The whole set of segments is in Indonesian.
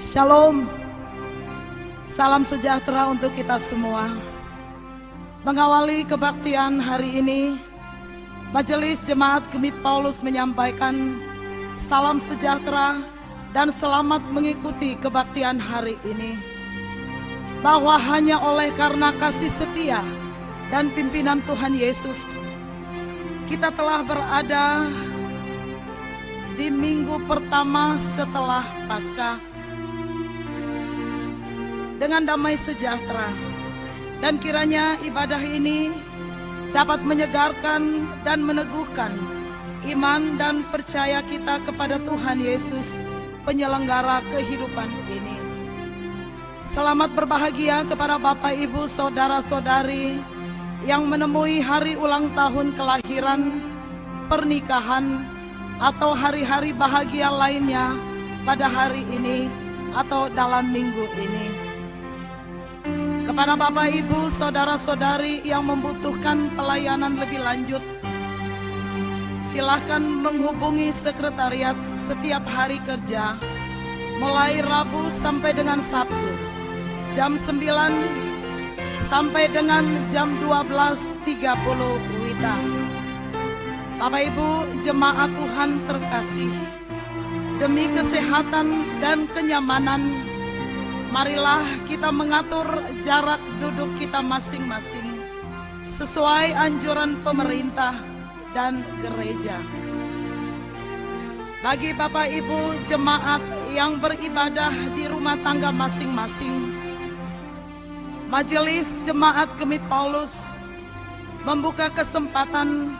Shalom, salam sejahtera untuk kita semua. Mengawali kebaktian hari ini, Majelis Jemaat Gemit Paulus menyampaikan salam sejahtera dan selamat mengikuti kebaktian hari ini. Bahwa hanya oleh karena kasih setia dan pimpinan Tuhan Yesus, kita telah berada di minggu pertama setelah Paskah dengan damai sejahtera, dan kiranya ibadah ini dapat menyegarkan dan meneguhkan iman dan percaya kita kepada Tuhan Yesus, penyelenggara kehidupan ini. Selamat berbahagia kepada Bapak, Ibu, Saudara-saudari yang menemui hari ulang tahun kelahiran, pernikahan, atau hari-hari bahagia lainnya pada hari ini atau dalam minggu ini. Kepada Bapak, Ibu, Saudara-saudari yang membutuhkan pelayanan lebih lanjut, silakan menghubungi sekretariat setiap hari kerja mulai Rabu sampai dengan Sabtu jam 9 sampai dengan jam 12.30 WITA. Bapak, Ibu, jemaat Tuhan terkasih, demi kesehatan dan kenyamanan, marilah kita mengatur jarak duduk kita masing-masing sesuai anjuran pemerintah dan gereja. Bagi Bapak, Ibu, jemaat yang beribadah di rumah tangga masing-masing, Majelis Jemaat Gemit Paulus membuka kesempatan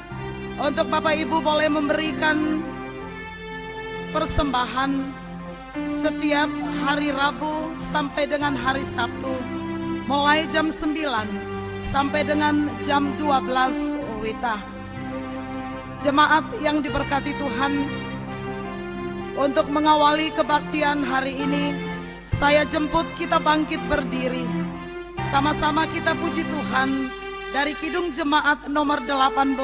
untuk Bapak, Ibu boleh memberikan persembahan setiap hari Rabu sampai dengan hari Sabtu mulai jam 9 sampai dengan jam 12 WITA. Jemaat yang diberkati Tuhan, untuk mengawali kebaktian hari ini, saya jemput kita bangkit berdiri. Sama-sama kita puji Tuhan dari Kidung Jemaat nomor 18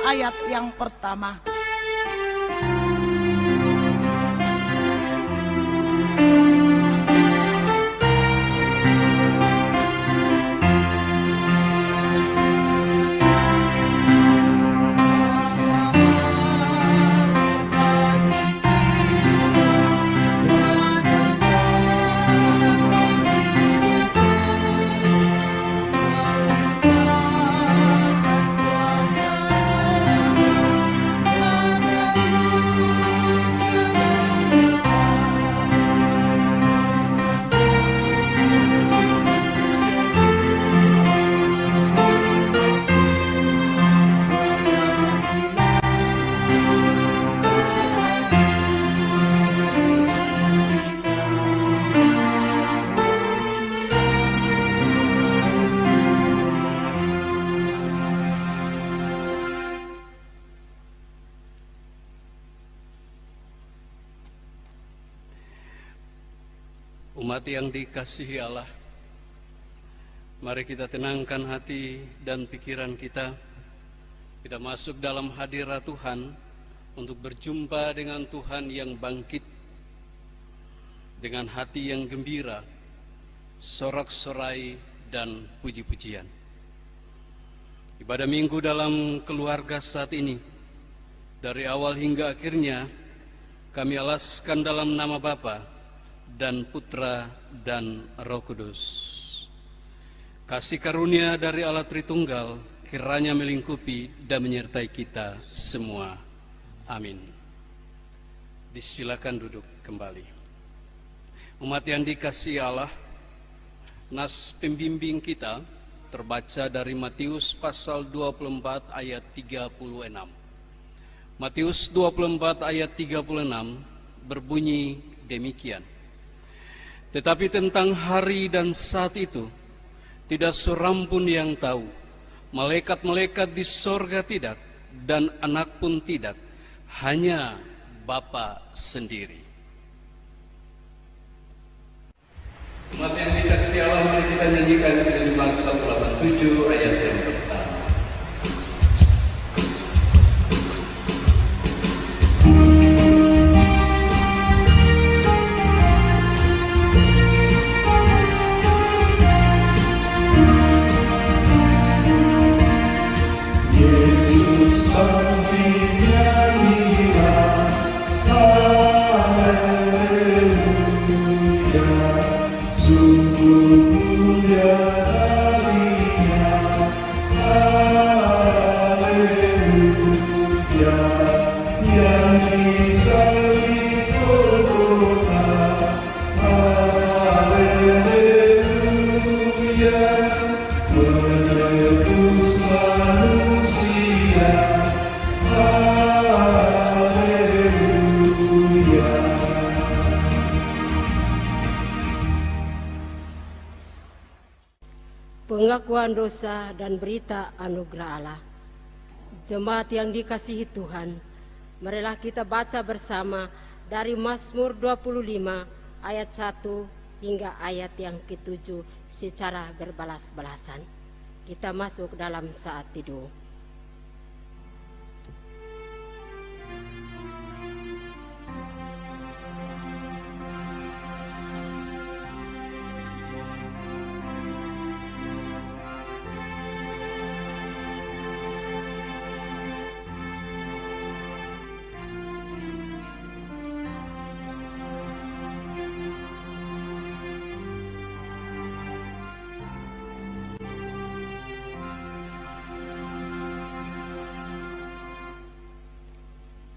ayat yang pertama. Umat yang dikasihi Allah, mari kita tenangkan hati dan pikiran kita. Kita masuk dalam hadirat Tuhan untuk berjumpa dengan Tuhan yang bangkit, dengan hati yang gembira, sorak-sorai dan puji-pujian. Ibadah minggu dalam keluarga saat ini, dari awal hingga akhirnya, kami alaskan dalam nama Bapa dan Putra dan Roh Kudus. Kasih karunia dari Allah Tritunggal kiranya melingkupi dan menyertai kita semua. Amin. Disilakan duduk kembali. Umat yang dikasihi Allah, nas pembimbing kita terbaca dari Matius pasal 24 ayat 36. Matius 24 ayat 36 berbunyi demikian. Tetapi tentang hari dan saat itu, tidak seorang pun yang tahu, malaikat-malaikat di sorga tidak, dan anak pun tidak, hanya Bapa sendiri. Umat yang dikasihi Allah, mari kita nyanyikan kalimat 187 ayat yang pertama. pengakuan dosa dan berita anugerah Allah. Jemaat yang dikasihi Tuhan, marilah kita baca bersama dari Mazmur 25 ayat 1 hingga ayat yang ke-7 secara berbalas-balasan. Kita masuk dalam saat teduh.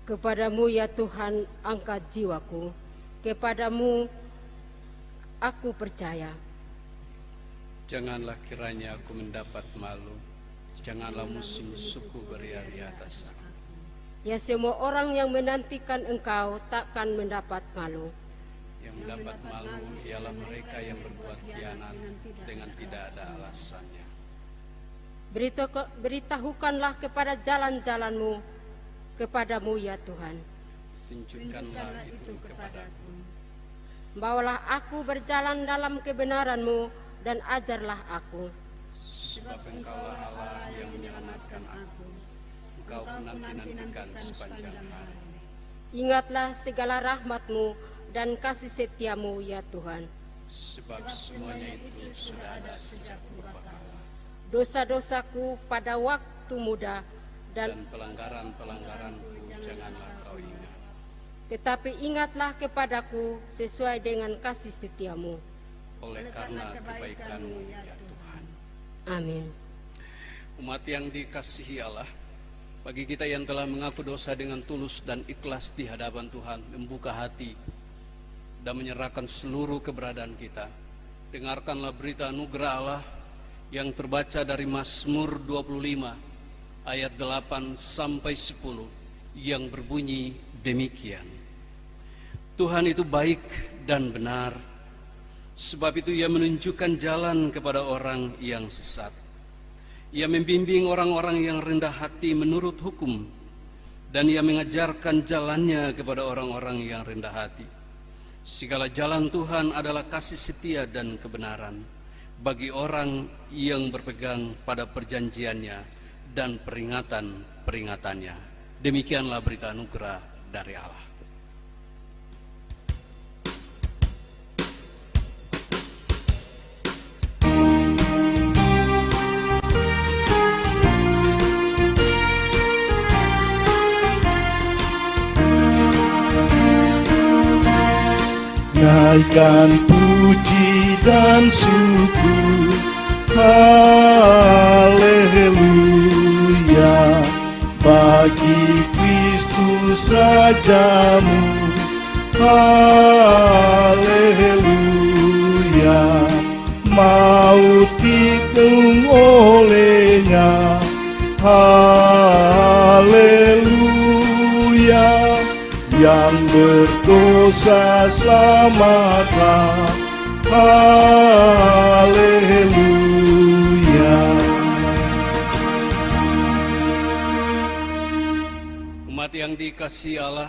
Kepadamu ya Tuhan angkat jiwaku, kepadamu aku percaya. Janganlah kiranya aku mendapat malu, janganlah musuh-musuhku beriari atas aku. Ya semua orang yang menantikan Engkau takkan mendapat malu. Yang mendapat malu ialah mereka yang berbuat khianat dengan tidak ada alasannya. Beritahukanlah kepada jalan-jalan-Mu, kepadamu ya Tuhan. Tunjukkanlah itu kepadaku. Bawalah aku berjalan dalam kebenaran-Mu dan ajarlah aku. Sebab Engkaulah Allah yang menyelamatkan aku. Engkau menanti-nantikan sepanjang hari. Ingatlah segala rahmat-Mu dan kasih setia-Mu ya Tuhan. Sebab semuanya itu sudah ada sejak purbakala. Dosa-dosaku pada waktu muda Dan pelanggaran-pelanggaranku janganlah kau ingat. tetapi ingatlah kepadaku sesuai dengan kasih setia-Mu. Oleh karena kebaikan-Mu ya Tuhan. Amin. Umat yang dikasihi Allah, bagi kita yang telah mengaku dosa dengan tulus dan ikhlas di hadapan Tuhan, membuka hati dan menyerahkan seluruh keberadaan kita, dengarkanlah berita anugerah Allah yang terbaca dari Mazmur 25 ayat 8 sampai 10 yang berbunyi demikian. Tuhan itu baik dan benar, sebab itu Ia menunjukkan jalan kepada orang yang sesat. Ia membimbing orang-orang yang rendah hati menurut hukum, dan Ia mengajarkan jalannya kepada orang-orang yang rendah hati. Segala jalan Tuhan adalah kasih setia dan kebenaran bagi orang yang berpegang pada perjanjiannya dan peringatan-peringatannya. Demikianlah berita anugerah dari Allah. Naikkan puji dan syukur, haleluya, bagi Kristus Rajamu, haleluya, maut dihitung olehnya, haleluya, yang berdosa selamatlah, haleluya. Umat yang dikasihi Allah,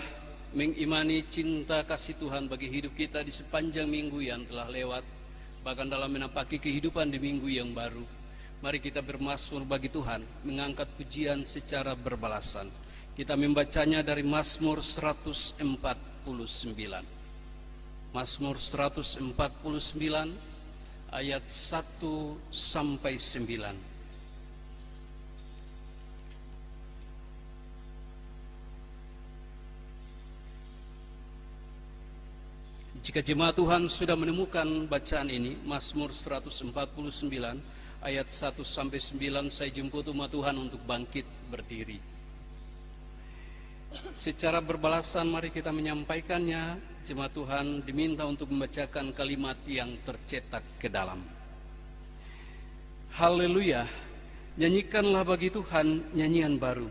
mengimani cinta kasih Tuhan bagi hidup kita di sepanjang minggu yang telah lewat, bahkan dalam menapaki kehidupan di minggu yang baru. Mari kita bermazmur bagi Tuhan, mengangkat pujian secara berbalasan. Kita membacanya dari Mazmur 149. Mazmur 149 ayat 1 sampai 9. Jika jemaat Tuhan sudah menemukan bacaan ini, Mazmur 149 ayat 1 sampai 9, saya jemput umat Tuhan untuk bangkit berdiri. Secara berbalasan mari kita menyampaikannya. Jemaat Tuhan diminta untuk membacakan kalimat yang tercetak ke dalam. Haleluya, nyanyikanlah bagi Tuhan nyanyian baru.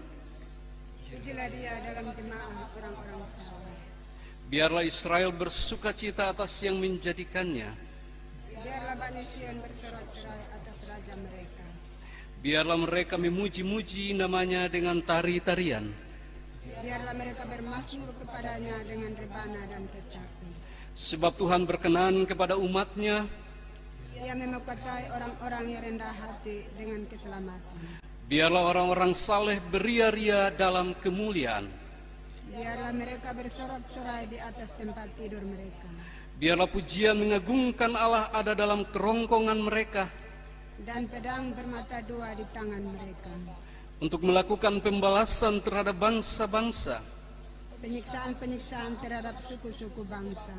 Pujilah Dia dalam jemaah orang-orang saleh. Biarlah Israel bersuka cita atas yang menjadikannya. Biarlah Bani Sion bersorak-sorai atas raja mereka. Biarlah mereka memuji-muji namanya dengan tari-tarian. Biarlah mereka bermazmur kepadanya dengan rebana dan kecapi. Sebab Tuhan berkenan kepada umatnya. Ia memekati orang-orang yang rendah hati dengan keselamatan. Biarlah orang-orang saleh beria-ria dalam kemuliaan. Biarlah mereka bersorak-sorai di atas tempat tidur mereka. Biarlah pujian mengagungkan Allah ada dalam kerongkongan mereka, Dan pedang bermata dua di tangan mereka. untuk melakukan pembalasan terhadap bangsa-bangsa, Penyiksaan-penyiksaan terhadap suku-suku bangsa.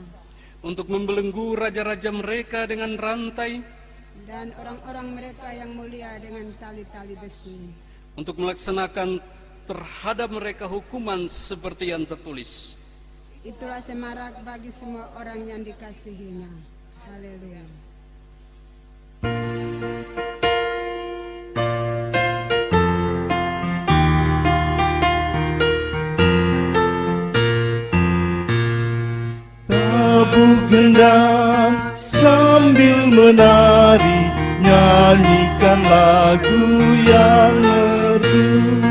untuk membelenggu raja-raja mereka dengan rantai, Dan orang-orang mereka yang mulia dengan tali-tali besi. untuk melaksanakan terhadap mereka hukuman seperti yang tertulis. Itulah semarak bagi semua orang yang dikasihinya. Haleluya. Tabuh gendang sambil menari, nyanyikan lagu yang merdu.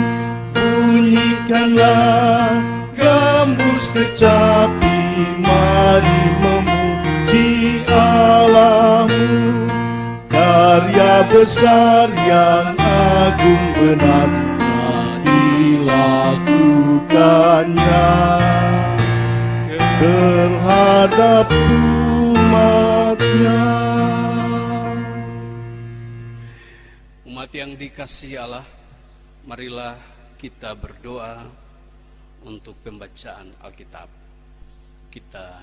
Bunyikanlah gambus kecapi, mari memuji Allahmu. Karya besar yang agung benar dilakukannya terhadap umatnya. Umat yang dikasihi Allah, marilah kita berdoa untuk pembacaan Alkitab. Kita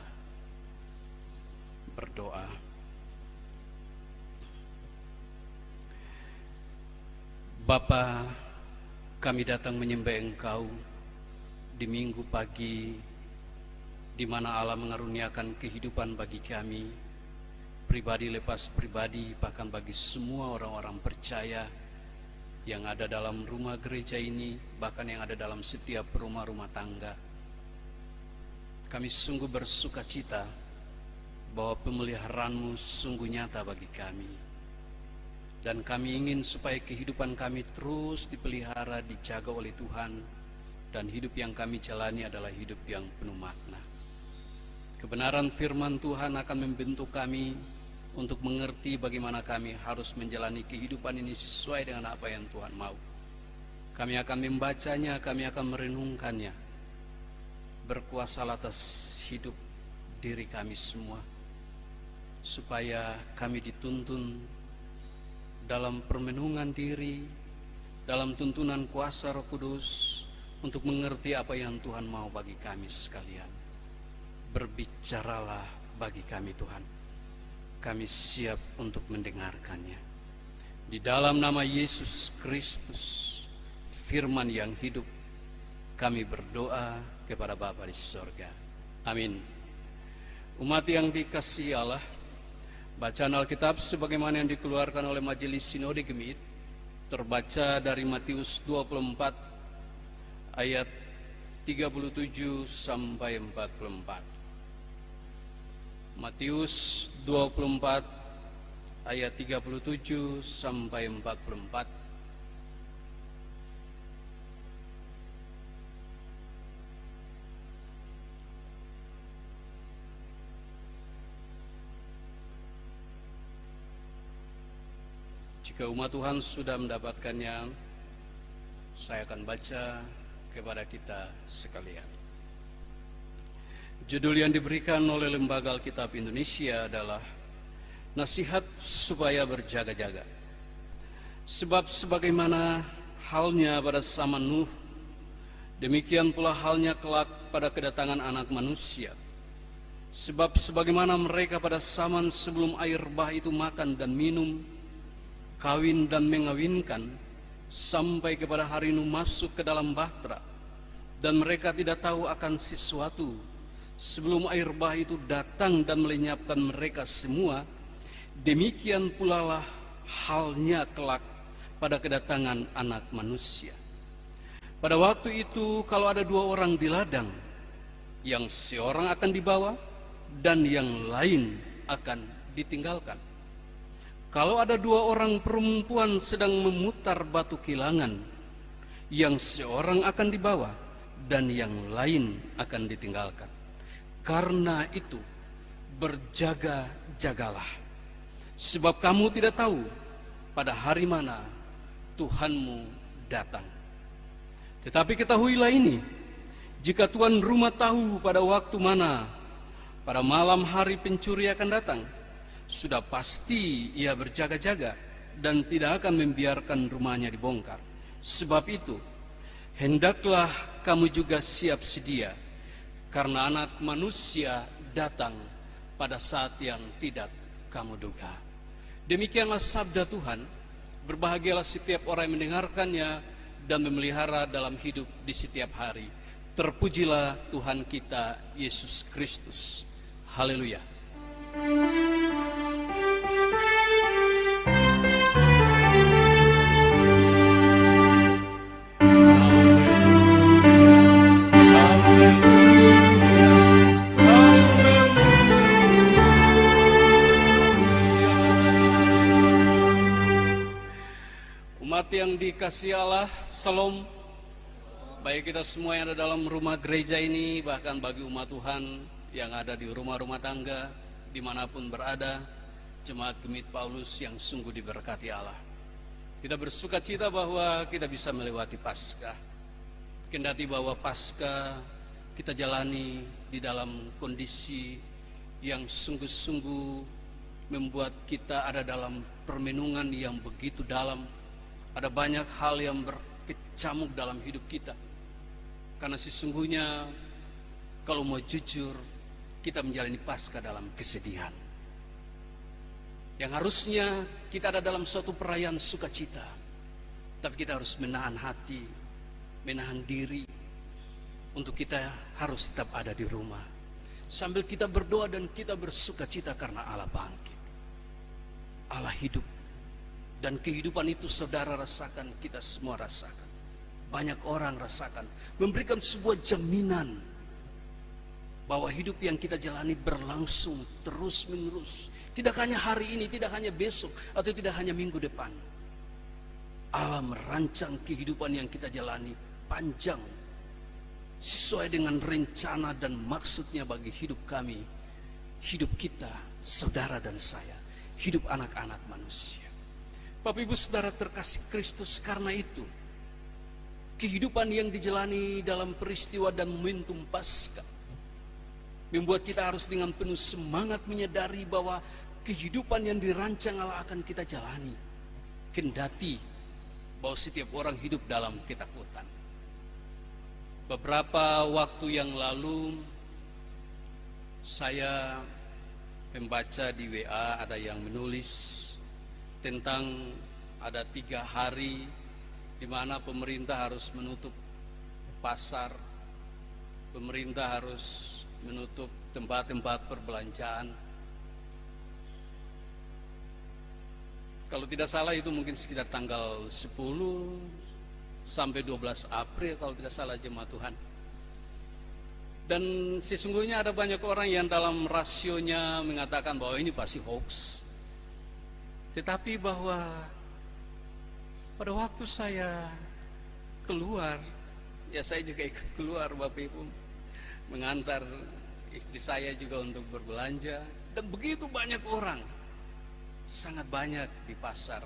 berdoa. Bapa, kami datang menyembah Engkau di minggu pagi, di mana Allah mengaruniakan kehidupan bagi kami, pribadi lepas pribadi, bahkan bagi semua orang-orang percaya yang ada dalam rumah gereja ini, bahkan yang ada dalam setiap rumah-rumah tangga. Kami sungguh bersuka cita bahwa pemeliharaanmu sungguh nyata bagi kami. Dan kami ingin supaya kehidupan kami terus dipelihara, dijaga oleh Tuhan, dan hidup yang kami jalani adalah hidup yang penuh makna. Kebenaran firman Tuhan akan membentuk kami untuk mengerti bagaimana kami harus menjalani kehidupan ini sesuai dengan apa yang Tuhan mau. Kami akan membacanya, kami akan merenungkannya. Berkuasalah atas hidup diri kami semua, supaya kami dituntun dalam permenungan diri, dalam tuntunan kuasa Roh Kudus, untuk mengerti apa yang Tuhan mau bagi kami sekalian. Berbicaralah bagi kami Tuhan, kami siap untuk mendengarkannya. Di dalam nama Yesus Kristus, firman yang hidup, kami berdoa kepada Bapa di sorga. Amin. Umat yang dikasihi Allah, bacaan Alkitab sebagaimana yang dikeluarkan oleh Majelis Sinode Gemit terbaca dari Matius 24 ayat 37 sampai 44. Matius 24 ayat 37 sampai 44. Jika umat Tuhan sudah mendapatkannya, saya akan baca kepada kita sekalian. Judul yang diberikan oleh Lembaga Alkitab Indonesia adalah Nasihat Supaya Berjaga-jaga. Sebab sebagaimana halnya pada zaman Nuh, demikian pula halnya kelak pada kedatangan Anak Manusia. Sebab sebagaimana mereka pada zaman sebelum air bah itu makan dan minum, kawin dan mengawinkan, sampai kepada hari Nuh masuk ke dalam bahtera, dan mereka tidak tahu akan sesuatu sebelum air bah itu datang dan melenyapkan mereka semua, demikian pula lah halnya kelak pada kedatangan Anak Manusia. Pada waktu itu kalau ada dua orang di ladang, yang seorang akan dibawa dan yang lain akan ditinggalkan. Kalau ada dua orang perempuan sedang memutar batu kilangan, yang seorang akan dibawa dan yang lain akan ditinggalkan. Karena itu berjaga-jagalah, sebab kamu tidak tahu pada hari mana Tuhanmu datang. Tetapi ketahuilah ini, jika tuan rumah tahu pada waktu mana pada malam hari pencuri akan datang, sudah pasti ia berjaga-jaga dan tidak akan membiarkan rumahnya dibongkar. Sebab itu, hendaklah kamu juga siap sedia, karena Anak Manusia datang pada saat yang tidak kamu duga. Demikianlah sabda Tuhan. Berbahagialah setiap orang yang mendengarkannya dan memelihara dalam hidup di setiap hari. Terpujilah Tuhan kita Yesus Kristus. Haleluya. Umat yang dikasihi Allah, Salam. Baik kita semua yang ada dalam rumah gereja ini, bahkan bagi umat Tuhan yang ada di rumah-rumah tangga, dimanapun berada, Jemaat Gemit Paulus yang sungguh diberkati Allah. Kita bersuka cita bahwa kita bisa melewati Paskah. Kendati bahwa Paskah kita jalani di dalam kondisi yang sungguh-sungguh membuat kita ada dalam permenungan yang begitu dalam. Ada banyak hal yang berkecamuk dalam hidup kita. Karena sesungguhnya kalau mau jujur, kita menjalani Paskah dalam kesedihan. Yang harusnya kita ada dalam suatu perayaan sukacita, tapi kita harus menahan hati, menahan diri, untuk kita harus tetap ada di rumah sambil kita berdoa dan kita bersukacita karena Allah bangkit, Allah hidup. Dan kehidupan itu saudara rasakan, kita semua rasakan, banyak orang rasakan, memberikan sebuah jaminan bahwa hidup yang kita jalani berlangsung terus menerus. Tidak hanya hari ini, tidak hanya besok, atau tidak hanya minggu depan. Allah merancang kehidupan yang kita jalani panjang, sesuai dengan rencana dan maksudnya bagi hidup kami, hidup kita, saudara dan saya, hidup anak-anak manusia. Bapak Ibu Saudara terkasih Kristus, karena itu kehidupan yang dijalani dalam peristiwa dan momentum Paskah membuat kita harus dengan penuh semangat menyadari bahwa kehidupan yang dirancang Allah akan kita jalani, kendati bahwa setiap orang hidup dalam ketakutan. Beberapa waktu yang lalu saya membaca di WA, ada yang menulis tentang ada 3 hari di mana pemerintah harus menutup pasar, pemerintah harus menutup tempat-tempat perbelanjaan. Kalau tidak salah itu mungkin sekitar tanggal 10 sampai 12 April kalau tidak salah jemaat Tuhan. Dan sesungguhnya ada banyak orang yang dalam rasionya mengatakan bahwa ini pasti hoax. Tetapi bahwa pada waktu saya keluar, ya saya juga ikut keluar Bapak Ibu, mengantar istri saya juga untuk berbelanja. Dan begitu banyak orang, sangat banyak di pasar,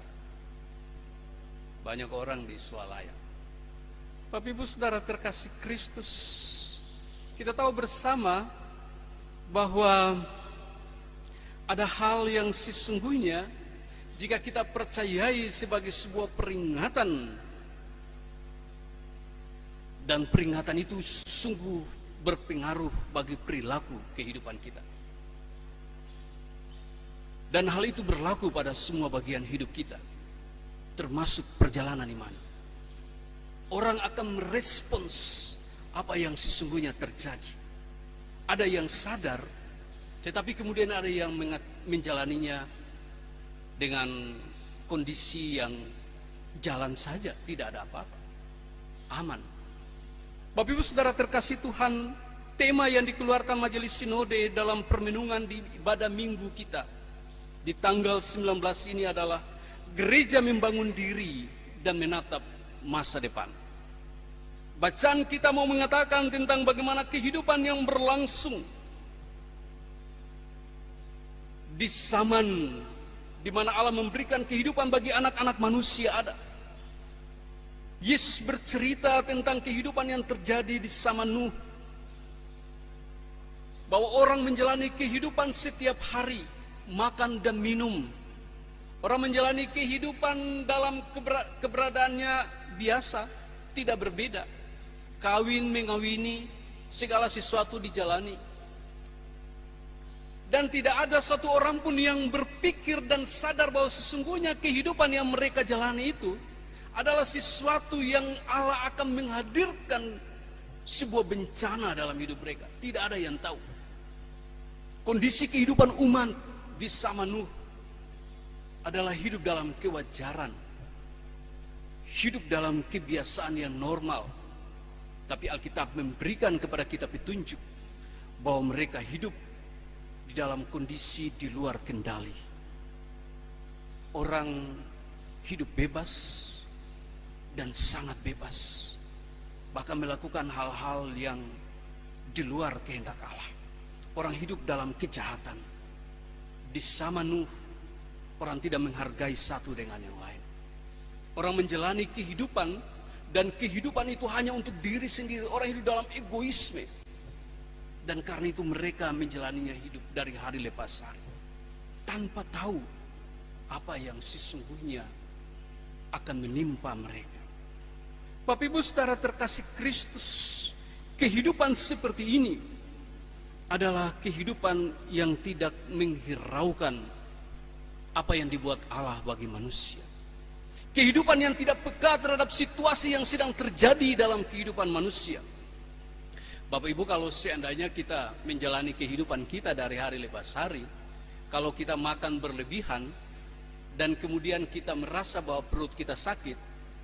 banyak orang di swalayan. Bapak Ibu Saudara terkasih Kristus, kita tahu bersama bahwa ada hal yang sesungguhnya jika kita percayai sebagai sebuah peringatan, dan peringatan itu sungguh berpengaruh bagi perilaku kehidupan kita. Dan hal itu berlaku pada semua bagian hidup kita, termasuk perjalanan iman. Orang akan merespons apa yang sesungguhnya terjadi. Ada yang sadar, tetapi kemudian ada yang menjalaninya dengan kondisi yang jalan saja, tidak ada apa-apa, aman. Bapak Ibu Saudara terkasih Tuhan, tema yang dikeluarkan Majelis Sinode dalam permenungan di ibadah minggu kita di tanggal 19 ini adalah gereja membangun diri dan menatap masa depan. Bacaan kita mau mengatakan tentang bagaimana kehidupan yang berlangsung di zaman di mana Allah memberikan kehidupan bagi anak-anak manusia ada. Yesus bercerita tentang kehidupan yang terjadi di zaman Nuh, bahwa orang menjalani kehidupan setiap hari, makan dan minum. Orang menjalani kehidupan dalam keberadaannya biasa, tidak berbeda. Kawin mengawini, segala sesuatu dijalani. Dan tidak ada satu orang pun yang berpikir dan sadar bahwa sesungguhnya kehidupan yang mereka jalani itu adalah sesuatu yang Allah akan menghadirkan sebuah bencana dalam hidup mereka. Tidak ada yang tahu. Kondisi kehidupan umat di zaman Nuh adalah hidup dalam kewajaran, hidup dalam kebiasaan yang normal. Tapi Alkitab memberikan kepada kita petunjuk bahwa mereka hidup di dalam kondisi di luar kendali. Orang hidup bebas dan sangat bebas, bahkan melakukan hal-hal yang di luar kehendak Allah. Orang hidup dalam kejahatan. Di zaman Nuh, orang tidak menghargai satu dengan yang lain. Orang menjalani kehidupan, dan kehidupan itu hanya untuk diri sendiri. Orang hidup dalam egoisme, dan karena itu mereka menjalaninya hidup dari hari lepas hari, tanpa tahu apa yang sesungguhnya akan menimpa mereka. Bapak Ibu Saudara terkasih Kristus, kehidupan seperti ini adalah kehidupan yang tidak menghiraukan apa yang dibuat Allah bagi manusia. Kehidupan yang tidak peka terhadap situasi yang sedang terjadi dalam kehidupan manusia. Bapak Ibu, kalau seandainya kita menjalani kehidupan kita dari hari lepas hari, kalau kita makan berlebihan dan kemudian kita merasa bahwa perut kita sakit,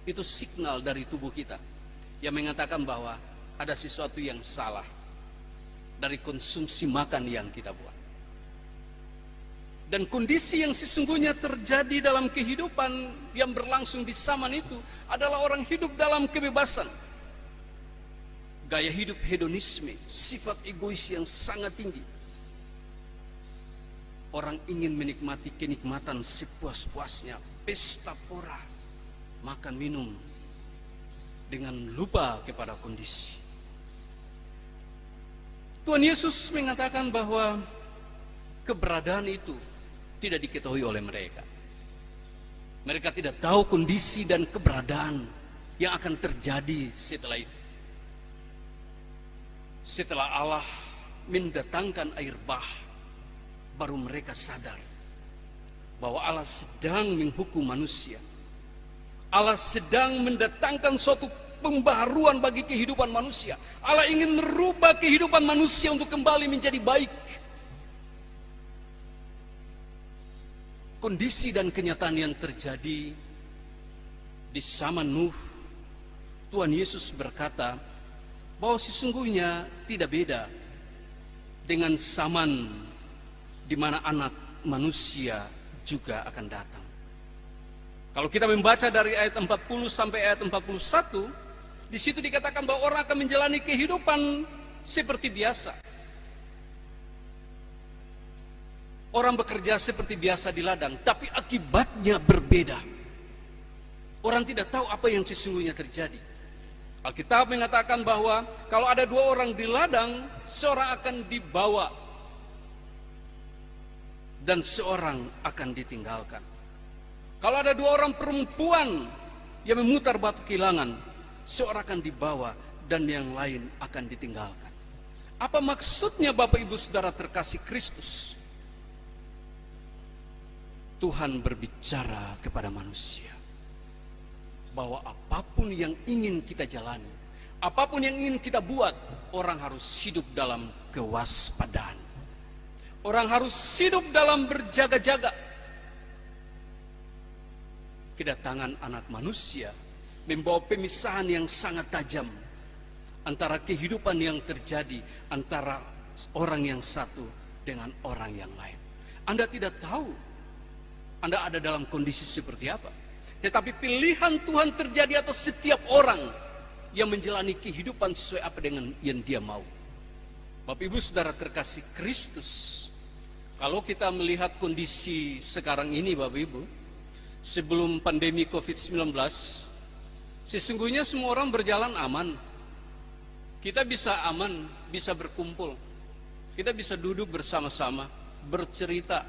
itu signal dari tubuh kita yang mengatakan bahwa ada sesuatu yang salah dari konsumsi makan yang kita buat. Dan kondisi yang sesungguhnya terjadi dalam kehidupan yang berlangsung di zaman itu adalah orang hidup dalam kebebasan, gaya hidup hedonisme, sifat egois yang sangat tinggi. Orang ingin menikmati kenikmatan sepuas-puasnya, pesta pora, makan minum dengan lupa kepada kondisi. Tuhan Yesus mengatakan bahwa keberadaan itu tidak diketahui oleh mereka. Mereka tidak tahu kondisi dan keberadaan yang akan terjadi setelah itu. Setelah Allah mendatangkan air bah, baru mereka sadar bahwa Allah sedang menghukum manusia. Allah sedang mendatangkan suatu pembaharuan bagi kehidupan manusia. Allah ingin merubah kehidupan manusia untuk kembali menjadi baik. Kondisi dan kenyataan yang terjadi di zaman Nuh, Tuhan Yesus berkata bahwa sesungguhnya tidak beda dengan zaman di mana anak manusia juga akan datang. Kalau kita membaca dari ayat 40 sampai ayat 41, di situ dikatakan bahwa orang akan menjalani kehidupan seperti biasa. Orang bekerja seperti biasa di ladang, tapi akibatnya berbeda. Orang tidak tahu apa yang sesungguhnya terjadi. Alkitab mengatakan bahwa kalau ada dua orang di ladang, seorang akan dibawa dan seorang akan ditinggalkan. Kalau ada dua orang perempuan yang memutar batu kehilangan, seorang akan dibawa dan yang lain akan ditinggalkan. Apa maksudnya Bapak Ibu Saudara terkasih Kristus? Tuhan berbicara kepada manusia bahwa apapun yang ingin kita jalani, apapun yang ingin kita buat, orang harus hidup dalam kewaspadaan. Orang harus hidup dalam berjaga-jaga. Kedatangan anak manusia membawa pemisahan yang sangat tajam antara kehidupan yang terjadi antara orang yang satu dengan orang yang lain. Anda tidak tahu Anda ada dalam kondisi seperti apa. Tetapi pilihan Tuhan terjadi atas setiap orang yang menjalani kehidupan sesuai apa dengan yang dia mau. Bapak Ibu Saudara terkasih Kristus, kalau kita melihat kondisi sekarang ini Bapak Ibu, sebelum pandemi COVID-19, sesungguhnya semua orang berjalan aman. Kita bisa aman, bisa berkumpul. Kita bisa duduk bersama-sama, bercerita.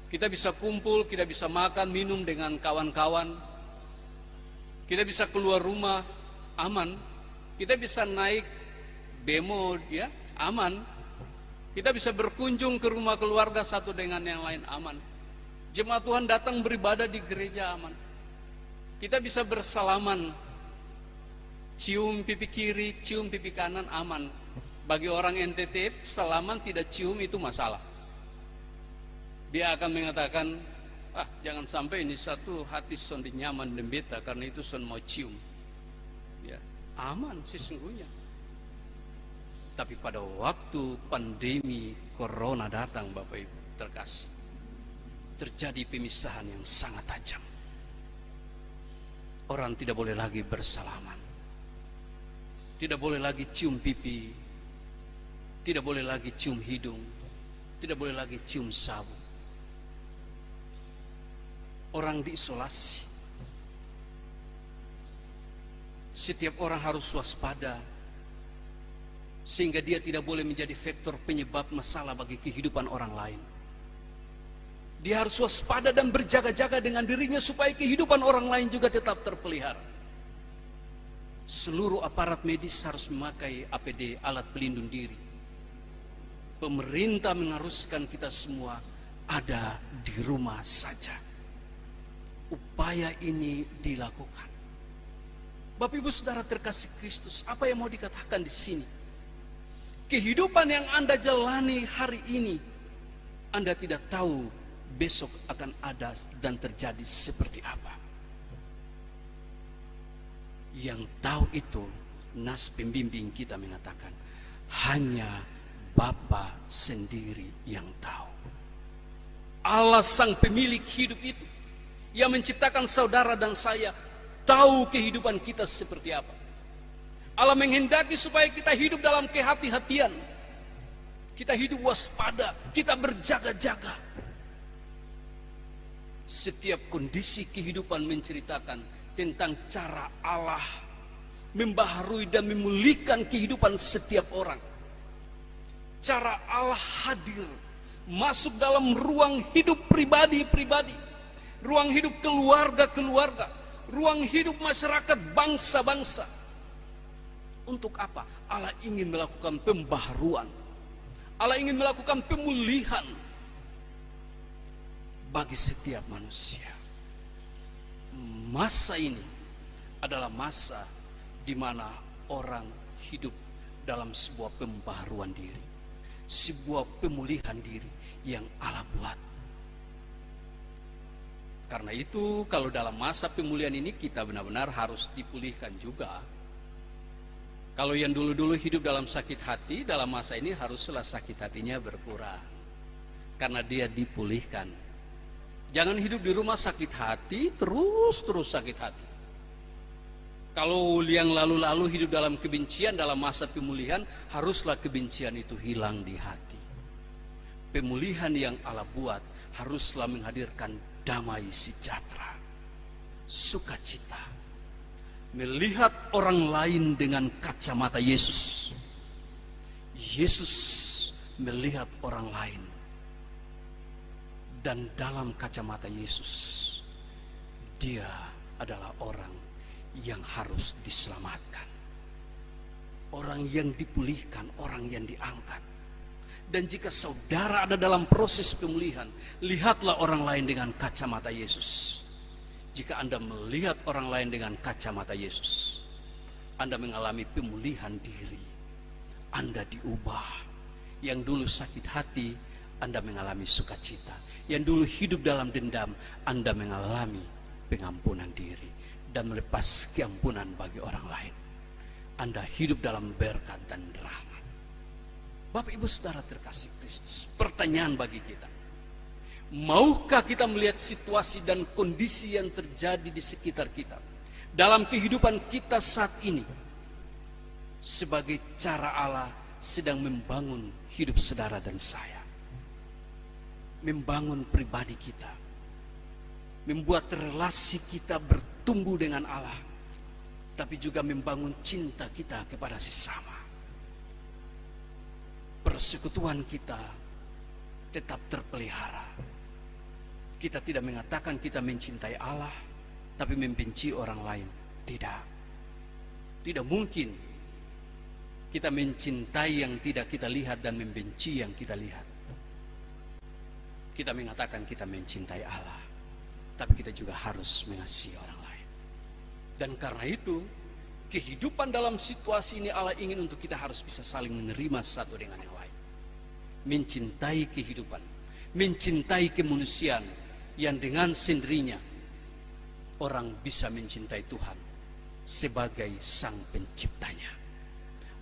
Kita bisa kumpul, kita bisa makan, minum dengan kawan-kawan. Kita bisa keluar rumah, aman. Kita bisa naik bemo, ya, aman. Kita bisa berkunjung ke rumah keluarga satu dengan yang lain, aman. Jemaat Tuhan datang beribadah di gereja, aman. Kita bisa bersalaman, cium pipi kiri, cium pipi kanan, aman. Bagi orang NTT, salaman tidak cium itu masalah. Dia akan mengatakan, jangan sampai ini satu hati son nyaman dan beta karena itu son mau cium. Ya, aman sesungguhnya. Tapi pada waktu pandemi corona datang Bapak Ibu terkasih, terjadi pemisahan yang sangat tajam. Orang tidak boleh lagi bersalaman, tidak boleh lagi cium pipi, tidak boleh lagi cium hidung, tidak boleh lagi cium sabu. Orang diisolasi. Setiap orang harus waspada, sehingga dia tidak boleh menjadi faktor penyebab masalah bagi kehidupan orang lain. Dia harus waspada dan berjaga-jaga dengan dirinya supaya kehidupan orang lain juga tetap terpelihara. Seluruh aparat medis harus memakai APD, alat pelindung diri. Pemerintah mengharuskan kita semua ada di rumah saja. Upaya ini dilakukan. Bapak Ibu Saudara terkasih Kristus, apa yang mau dikatakan di sini? Kehidupan yang Anda jalani hari ini, Anda tidak tahu besok akan ada dan terjadi seperti apa. Yang tahu itu, nas pembimbing kita mengatakan, hanya Bapa sendiri yang tahu. Allah sang pemilik hidup itu, yang menciptakan saudara dan saya, tahu kehidupan kita seperti apa. Allah menghendaki supaya kita hidup dalam kehati-hatian. Kita hidup waspada, kita berjaga-jaga. Setiap kondisi kehidupan menceritakan tentang cara Allah membaharui dan memulihkan kehidupan setiap orang. Cara Allah hadir masuk dalam ruang hidup pribadi-pribadi, ruang hidup keluarga-keluarga, ruang hidup masyarakat bangsa-bangsa. Untuk apa? Allah ingin melakukan pembaharuan. Allah ingin melakukan pemulihan bagi setiap manusia. Masa ini adalah masa di mana orang hidup dalam sebuah pembaharuan diri, sebuah pemulihan diri yang Allah buat. Karena itu kalau dalam masa pemulihan ini kita benar-benar harus dipulihkan juga. Kalau yang dulu-dulu hidup dalam sakit hati, dalam masa ini haruslah sakit hatinya berkurang. Karena dia dipulihkan. Jangan hidup di rumah sakit hati, terus sakit hati. Kalau yang lalu-lalu hidup dalam kebencian, dalam masa pemulihan, haruslah kebencian itu hilang di hati. Pemulihan yang Allah buat haruslah menghadirkan damai sejahtera, sukacita, melihat orang lain dengan kacamata Yesus. Yesus melihat orang lain, dan dalam kacamata Yesus, dia adalah orang yang harus diselamatkan, orang yang dipulihkan, orang yang diangkat. Dan jika saudara ada dalam proses pemulihan, lihatlah orang lain dengan kacamata Yesus. Jika Anda melihat orang lain dengan kacamata Yesus, Anda mengalami pemulihan diri. Anda diubah. Yang dulu sakit hati, Anda mengalami sukacita. Yang dulu hidup dalam dendam, Anda mengalami pengampunan diri dan melepas keampunan bagi orang lain. Anda hidup dalam berkat dan rahmat. Bapak Ibu Saudara terkasih Kristus, pertanyaan bagi kita, Maukah kita melihat situasi dan kondisi yang terjadi di sekitar kita, dalam kehidupan kita saat ini, sebagai cara Allah sedang membangun hidup saudara dan saya, membangun pribadi kita, membuat relasi kita bertumbuh dengan Allah, tapi juga membangun cinta kita kepada sesama. Persekutuan kita tetap terpelihara. Kita tidak mengatakan kita mencintai Allah, tapi membenci orang lain. Tidak. Tidak mungkin kita mencintai yang tidak kita lihat dan membenci yang kita lihat. Kita mengatakan kita mencintai Allah, tapi kita juga harus mengasihi orang lain. Dan karena itu, kehidupan dalam situasi ini Allah ingin untuk kita harus bisa saling menerima satu dengan yang lain. Mencintai kehidupan, mencintai kemanusiaan, yang dengan sendirinya orang bisa mencintai Tuhan sebagai Sang Penciptanya.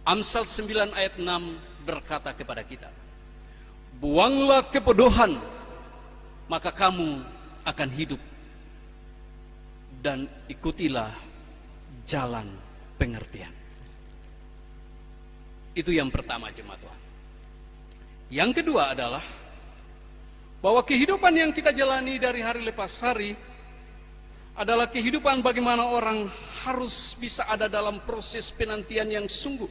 Amsal 9 ayat 6 berkata kepada kita, buanglah kebodohan, maka kamu akan hidup, dan ikutilah jalan pengertian. Itu yang pertama, jemaat Tuhan. Yang kedua adalah bahwa kehidupan yang kita jalani dari hari lepas hari adalah kehidupan bagaimana orang harus bisa ada dalam proses penantian yang sungguh.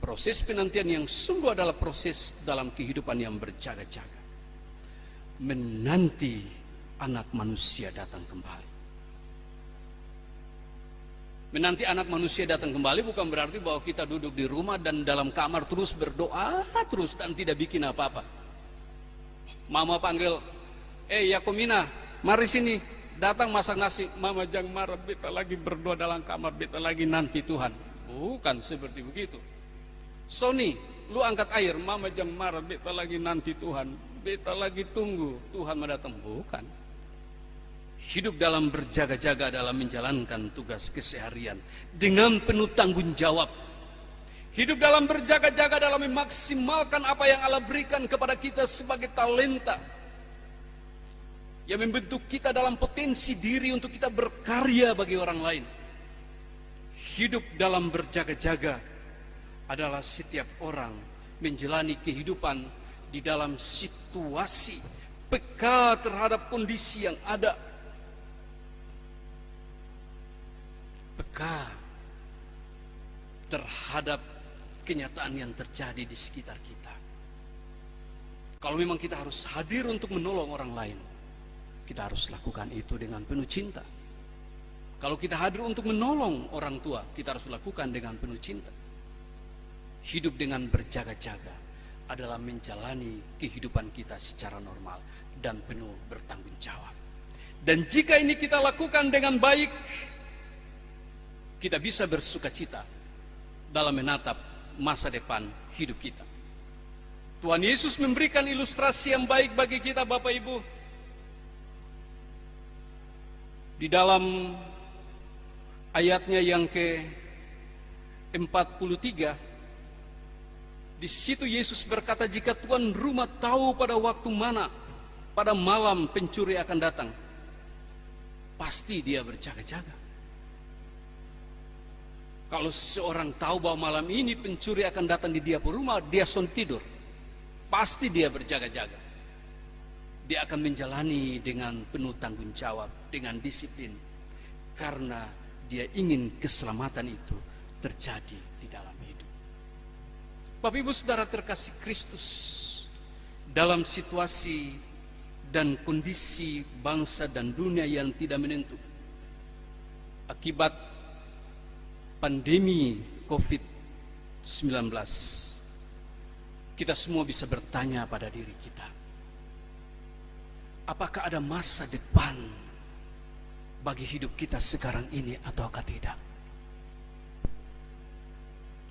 Proses penantian yang sungguh adalah proses dalam kehidupan yang berjaga-jaga, menanti anak manusia datang kembali. Menanti anak manusia datang kembali bukan berarti bahwa kita duduk di rumah dan dalam kamar terus berdoa terus dan tidak bikin apa-apa. Mama panggil, Yakomina, mari sini, datang masak nasi. Mama jangan marah, beta lagi berdoa dalam kamar, beta lagi nanti Tuhan. Bukan seperti begitu. Sony, lu angkat air. Mama jangan marah, beta lagi nanti Tuhan, beta lagi tunggu Tuhan mendatang. Bukan. Hidup dalam berjaga-jaga dalam menjalankan tugas keseharian dengan penuh tanggung jawab. Hidup dalam berjaga-jaga dalam memaksimalkan apa yang Allah berikan kepada kita sebagai talenta yang membentuk kita dalam potensi diri untuk kita berkarya bagi orang lain. Hidup dalam berjaga-jaga adalah setiap orang menjalani kehidupan di dalam situasi peka terhadap kondisi yang ada, peka terhadap kenyataan yang terjadi di sekitar kita. Kalau memang kita harus hadir untuk menolong orang lain, kita harus lakukan itu dengan penuh cinta. Kalau kita hadir untuk menolong orang tua, kita harus lakukan dengan penuh cinta. Hidup dengan berjaga-jaga adalah menjalani kehidupan kita secara normal dan penuh bertanggung jawab. Dan jika ini kita lakukan dengan baik, kita bisa bersukacita dalam menatap masa depan hidup kita. Tuhan Yesus memberikan ilustrasi yang baik bagi kita, Bapak Ibu. Di dalam ayatnya yang ke-43, di situ Yesus berkata, jika tuan rumah tahu pada waktu mana pada malam pencuri akan datang, pasti dia berjaga-jaga. Kalau seorang tahu bahwa malam ini pencuri akan datang di dia rumah, dia son tidur. Pasti dia berjaga-jaga. Dia akan menjalani dengan penuh tanggung jawab, dengan disiplin. Karena dia ingin keselamatan itu terjadi di dalam hidup. Bapak Ibu Saudara terkasih Kristus, dalam situasi dan kondisi bangsa dan dunia yang tidak menentu, akibat pandemi COVID-19, kita semua bisa bertanya pada diri kita, apakah ada masa depan bagi hidup kita sekarang ini ataukah tidak?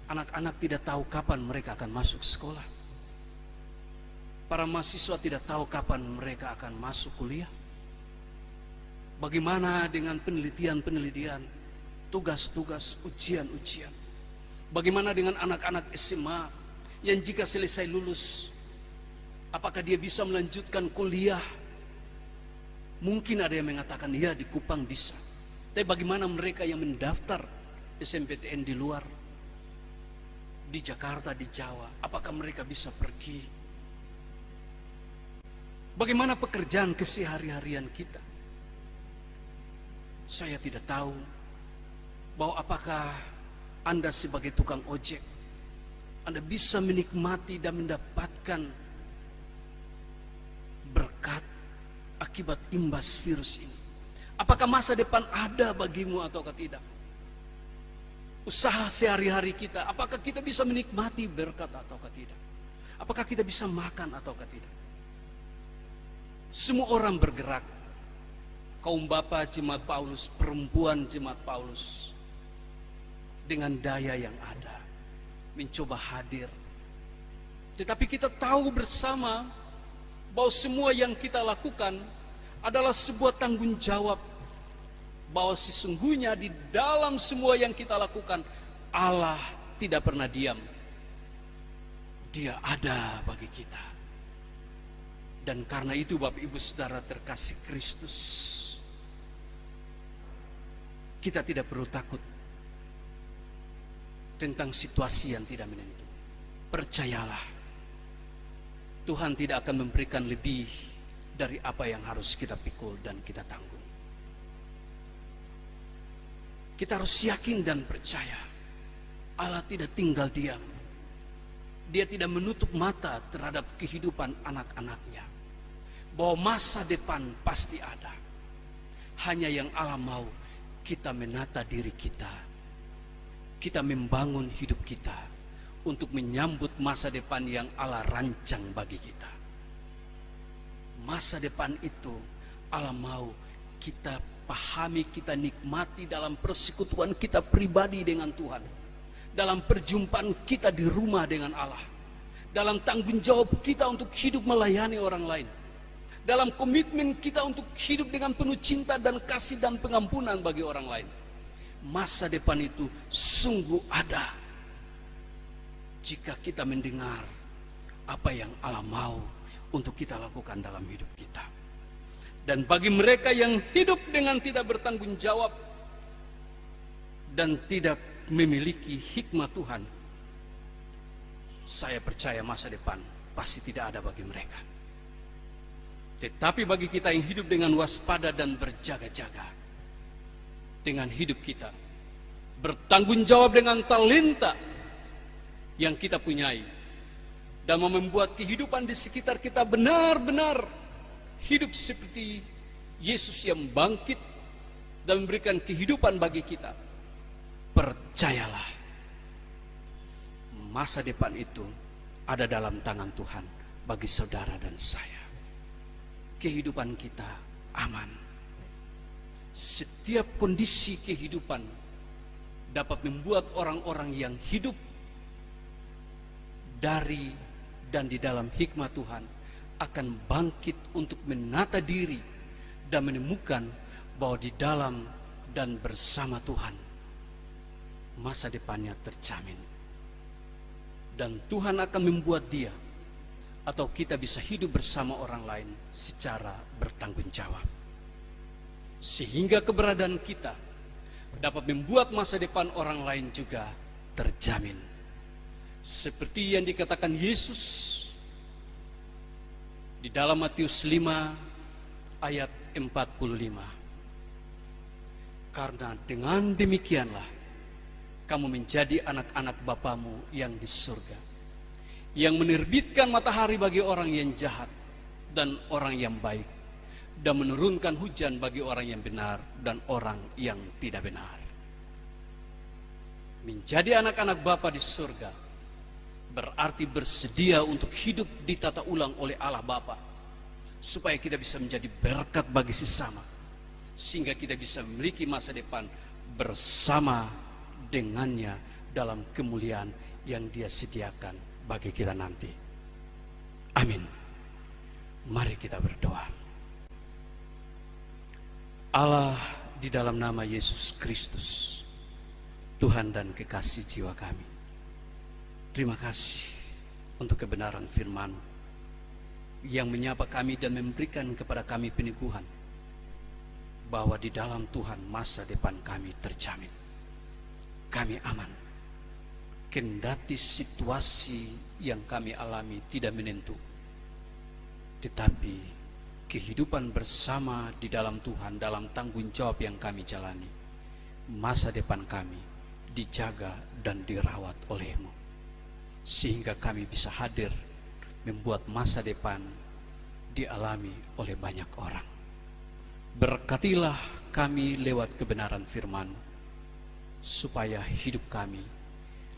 Anak-anak tidak tahu kapan mereka akan masuk sekolah. Para mahasiswa tidak tahu kapan mereka akan masuk kuliah. Bagaimana dengan penelitian-penelitian, tugas-tugas, ujian-ujian? Bagaimana dengan anak-anak SMA yang jika selesai lulus Apakah dia bisa melanjutkan kuliah? Mungkin ada yang mengatakan ya di Kupang bisa. Tapi bagaimana mereka yang mendaftar SMPTN di luar? Di Jakarta, di Jawa, apakah mereka bisa pergi? Bagaimana pekerjaan kesehari-harian kita? Saya tidak tahu bahwa apakah Anda sebagai tukang ojek, Anda bisa menikmati dan mendapatkan berkat akibat imbas virus ini. Apakah masa depan ada bagimu ataukah tidak? Usaha sehari-hari kita, apakah kita bisa menikmati berkat ataukah tidak? Apakah kita bisa makan ataukah tidak? Semua orang bergerak. Kaum bapa jemaat Paulus, perempuan jemaat Paulus, dengan daya yang ada, mencoba hadir. Tetapi kita tahu bersama bahwa semua yang kita lakukan adalah sebuah tanggung jawab, bahwa sesungguhnya di dalam semua yang kita lakukan, Allah tidak pernah diam. Dia ada bagi kita. Dan karena itu Bapak Ibu Saudara terkasih Kristus, kita tidak perlu takut tentang situasi yang tidak menentu. Percayalah, Tuhan tidak akan memberikan lebih dari apa yang harus kita pikul dan kita tanggung. Kita harus yakin dan percaya Allah tidak tinggal diam. Dia tidak menutup mata terhadap kehidupan anak-anaknya, bahwa masa depan pasti ada. Hanya yang Allah mau kita menata diri kita, kita membangun hidup kita untuk menyambut masa depan yang Allah rancang bagi kita. Masa depan itu Allah mau kita pahami, kita nikmati dalam persekutuan kita pribadi dengan Tuhan, dalam perjumpaan kita di rumah dengan Allah, dalam tanggung jawab kita untuk hidup melayani orang lain, dalam komitmen kita untuk hidup dengan penuh cinta dan kasih dan pengampunan bagi orang lain. Masa depan itu sungguh ada jika kita mendengar apa yang Allah mau untuk kita lakukan dalam hidup kita. Dan bagi mereka yang hidup dengan tidak bertanggung jawab dan tidak memiliki hikmat Tuhan, saya percaya masa depan pasti tidak ada bagi mereka. Tetapi bagi kita yang hidup dengan waspada dan berjaga-jaga dengan hidup kita, bertanggung jawab dengan talenta yang kita punyai, dan membuat kehidupan di sekitar kita benar-benar hidup seperti Yesus yang bangkit dan memberikan kehidupan bagi kita. Percayalah, masa depan itu ada dalam tangan Tuhan bagi saudara dan saya. Kehidupan kita aman. Setiap kondisi kehidupan dapat membuat orang-orang yang hidup dari dan di dalam hikmat Tuhan akan bangkit untuk menata diri dan menemukan bahwa di dalam dan bersama Tuhan masa depannya terjamin. Dan Tuhan akan membuat dia atau kita bisa hidup bersama orang lain secara bertanggung jawab, sehingga keberadaan kita dapat membuat masa depan orang lain juga terjamin. Seperti yang dikatakan Yesus di dalam Matius 5 ayat 45. Karena dengan demikianlah kamu menjadi anak-anak Bapamu yang di surga, yang menerbitkan matahari bagi orang yang jahat dan orang yang baik, dan menurunkan hujan bagi orang yang benar dan orang yang tidak benar. Menjadi anak-anak Bapa di surga berarti bersedia untuk hidup ditata ulang oleh Allah Bapa, supaya kita bisa menjadi berkat bagi sesama, sehingga kita bisa memiliki masa depan bersama dengannya dalam kemuliaan yang Dia sediakan bagi kita nanti. Amin. Mari kita berdoa. Allah, di dalam nama Yesus Kristus, Tuhan dan kekasih jiwa kami, terima kasih untuk kebenaran firman. yang menyapa kami dan memberikan kepada kami peneguhan bahwa di dalam Tuhan masa depan kami terjamin. Kami aman, kendati situasi yang kami alami tidak menentu, tetapi kehidupan bersama di dalam Tuhan, dalam tanggung jawab yang kami jalani, masa depan kami dijaga dan dirawat oleh-Mu, sehingga kami bisa hadir membuat masa depan dialami oleh banyak orang. Berkatilah kami lewat kebenaran firman-Mu, supaya hidup kami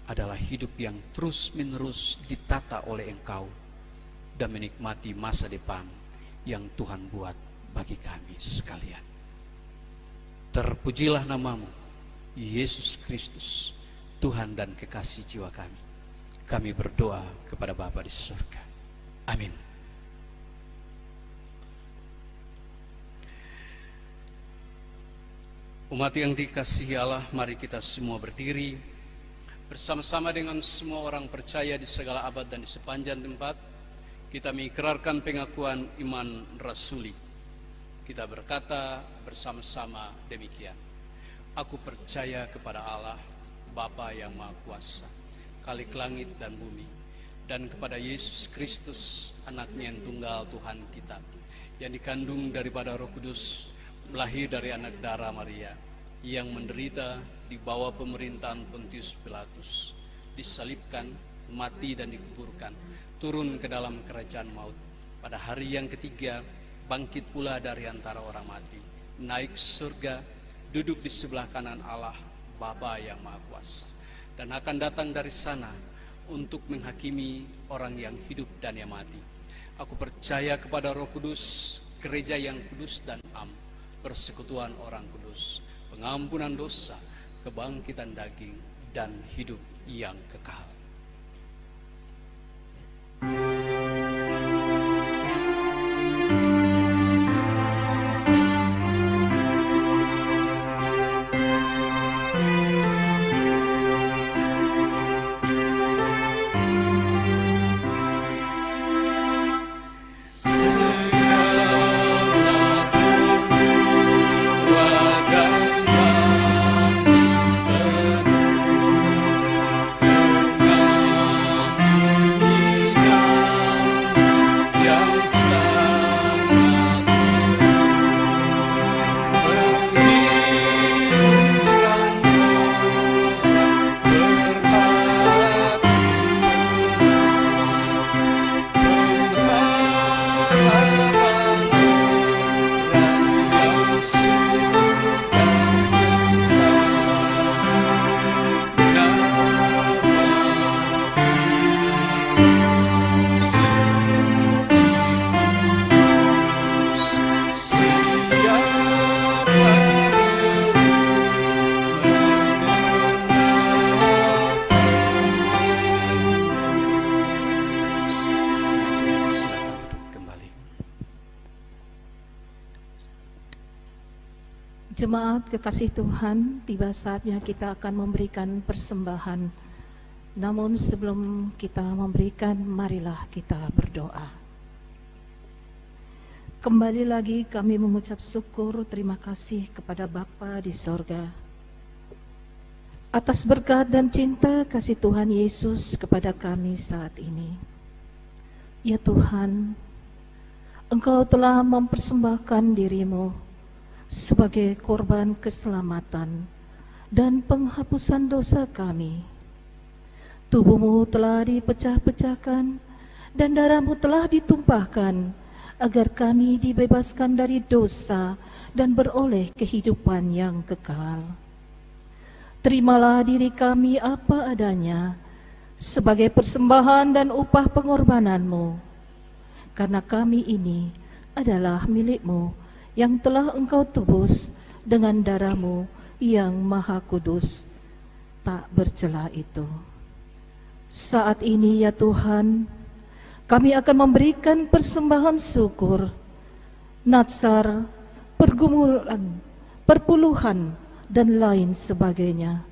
adalah hidup yang terus-menerus ditata oleh Engkau dan menikmati masa depan yang Tuhan buat bagi kami sekalian. Terpujilah nama-Mu, Yesus Kristus, Tuhan dan kekasih jiwa kami. Kami berdoa kepada Bapa di surga. Amin. Umat yang dikasihi Allah, mari kita semua berdiri bersama-sama dengan semua orang percaya di segala abad dan di sepanjang tempat. Kita mengikrarkan pengakuan iman rasuli. Kita berkata bersama-sama demikian. Aku percaya kepada Allah, Bapa yang Maha Kuasa, Khalik langit dan bumi, dan kepada Yesus Kristus, anaknya yang tunggal Tuhan kita, yang dikandung daripada Roh Kudus, lahir dari anak darah Maria, yang menderita di bawah pemerintahan Pontius Pilatus, disalibkan, mati dan dikuburkan, turun ke dalam kerajaan maut. Pada hari yang ketiga, bangkit pula dari antara orang mati, naik surga, duduk di sebelah kanan Allah, Bapa yang Maha Kuasa, dan akan datang dari sana untuk menghakimi orang yang hidup dan yang mati. Aku percaya kepada Roh Kudus, gereja yang kudus dan am, persekutuan orang kudus, pengampunan dosa, kebangkitan daging, dan hidup yang kekal. Jemaat kekasih Tuhan, tiba saatnya kita akan memberikan persembahan. Namun sebelum kita memberikan, marilah kita berdoa. Kembali lagi kami mengucap syukur terima kasih kepada Bapa di sorga atas berkat dan cinta kasih Tuhan Yesus kepada kami saat ini. Ya Tuhan, Engkau telah mempersembahkan dirimu sebagai korban keselamatan dan penghapusan dosa kami. Tubuhmu telah dipecah-pecahkan dan darahmu telah ditumpahkan agar kami dibebaskan dari dosa dan beroleh kehidupan yang kekal. Terimalah diri kami apa adanya sebagai persembahan dan upah pengorbananmu, karena kami ini adalah milikmu yang telah Engkau tebus dengan darahmu yang maha kudus, tak bercela itu. Saat ini ya Tuhan, kami akan memberikan persembahan syukur, natsar, pergumulan, perpuluhan, dan lain sebagainya,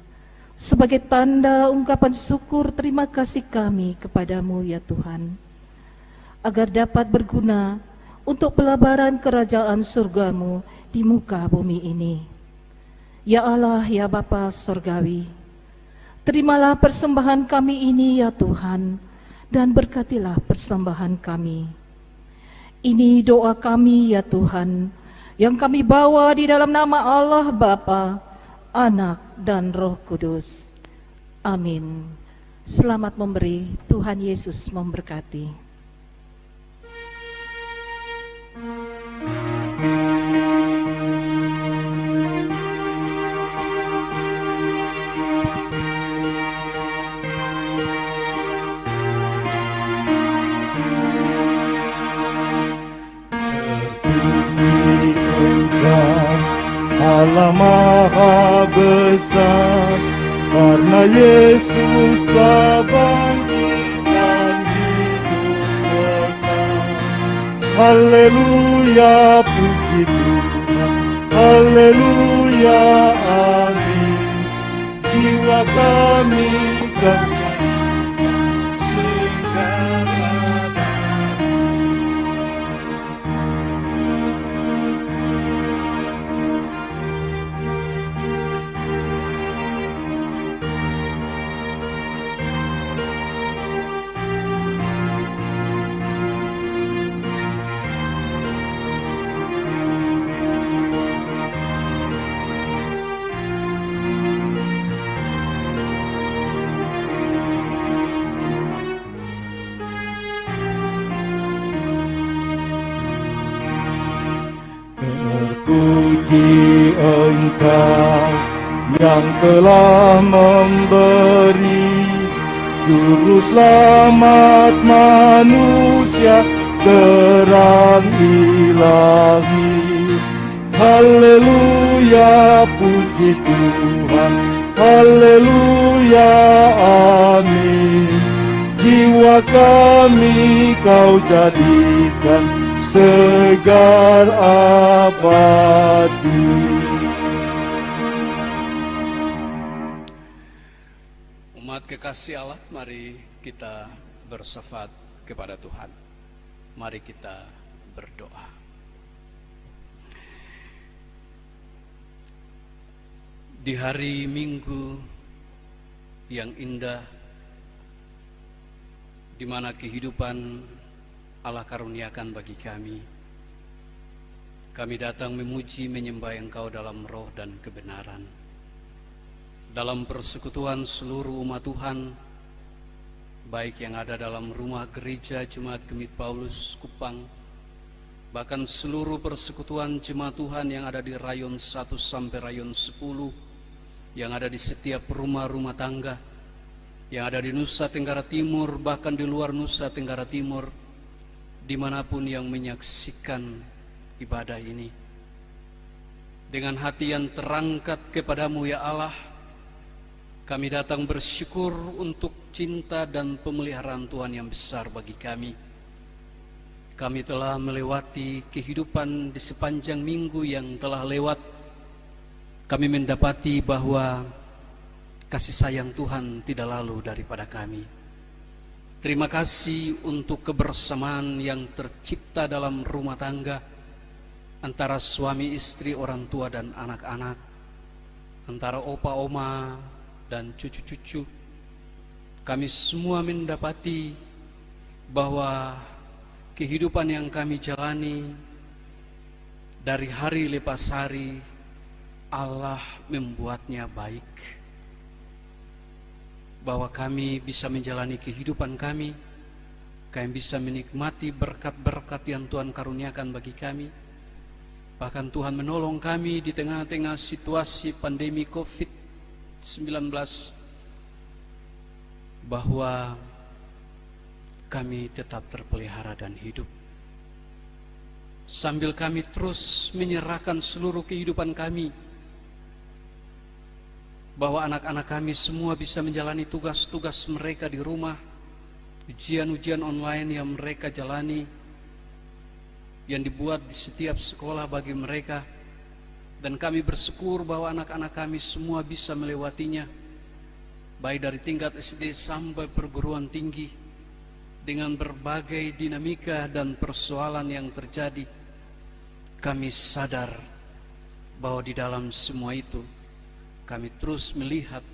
sebagai tanda ungkapan syukur terima kasih kami kepadamu ya Tuhan. agar dapat berguna untuk pelabaran kerajaan surgamu di muka bumi ini. Ya Allah, ya Bapa Surgawi, terimalah persembahan kami ini ya Tuhan, dan berkatilah persembahan kami. Ini doa kami ya Tuhan, yang kami bawa di dalam nama Allah Bapa, Anak, dan Roh Kudus. Amin. Selamat memberi, Tuhan Yesus memberkati. Allah Maha Besar, karena Yesus telah bangkit dan hidup kekal. Haleluya, puji Tuhan, haleluya, amin. Jiwa kami kau jadikan segala Puji Engkau yang telah memberi Juru Selamat manusia terang ilahi. Haleluya, puji Tuhan, haleluya, amin. Jiwa kami kau jadikan segar abadi. Umat kekasih Allah, mari kita bersyafaat kepada Tuhan. Mari kita berdoa. Di hari Minggu yang indah, di mana kehidupan Allah karuniakan bagi kami datang memuji menyembah Engkau dalam roh dan kebenaran. Dalam persekutuan seluruh umat Tuhan, baik yang ada dalam rumah gereja Jemaat Gemit Paulus Kupang, bahkan seluruh persekutuan jemaat Tuhan yang ada di rayon 1 sampai rayon 10, yang ada di setiap rumah-rumah tangga, yang ada di Nusa Tenggara Timur, bahkan di luar Nusa Tenggara Timur, dimanapun yang menyaksikan ibadah ini. Dengan hati yang terangkat kepadamu ya Allah, kami datang bersyukur untuk cinta dan pemeliharaan Tuhan yang besar bagi kami. Kami telah melewati kehidupan di sepanjang minggu yang telah lewat. Kami mendapati bahwa kasih sayang Tuhan tidak lalu daripada kami. Terima kasih untuk kebersamaan yang tercipta dalam rumah tangga, antara suami istri, orang tua dan anak-anak, antara opa oma dan cucu-cucu. Kami semua mendapati bahwa kehidupan yang kami jalani dari hari lepas hari, Allah membuatnya baik. Bahwa kami bisa menjalani kehidupan kami bisa menikmati berkat-berkat yang Tuhan karuniakan bagi kami. Bahkan Tuhan menolong kami di tengah-tengah situasi pandemi COVID-19, bahwa kami tetap terpelihara dan hidup. Sambil kami terus menyerahkan seluruh kehidupan kami, bahwa anak-anak kami semua bisa menjalani tugas-tugas mereka di rumah, ujian-ujian online yang mereka jalani, yang dibuat di setiap sekolah bagi mereka. Dan kami bersyukur bahwa anak-anak kami semua bisa melewatinya, baik dari tingkat SD sampai perguruan tinggi, dengan berbagai dinamika dan persoalan yang terjadi, kami sadar bahwa di dalam semua itu kami terus melihat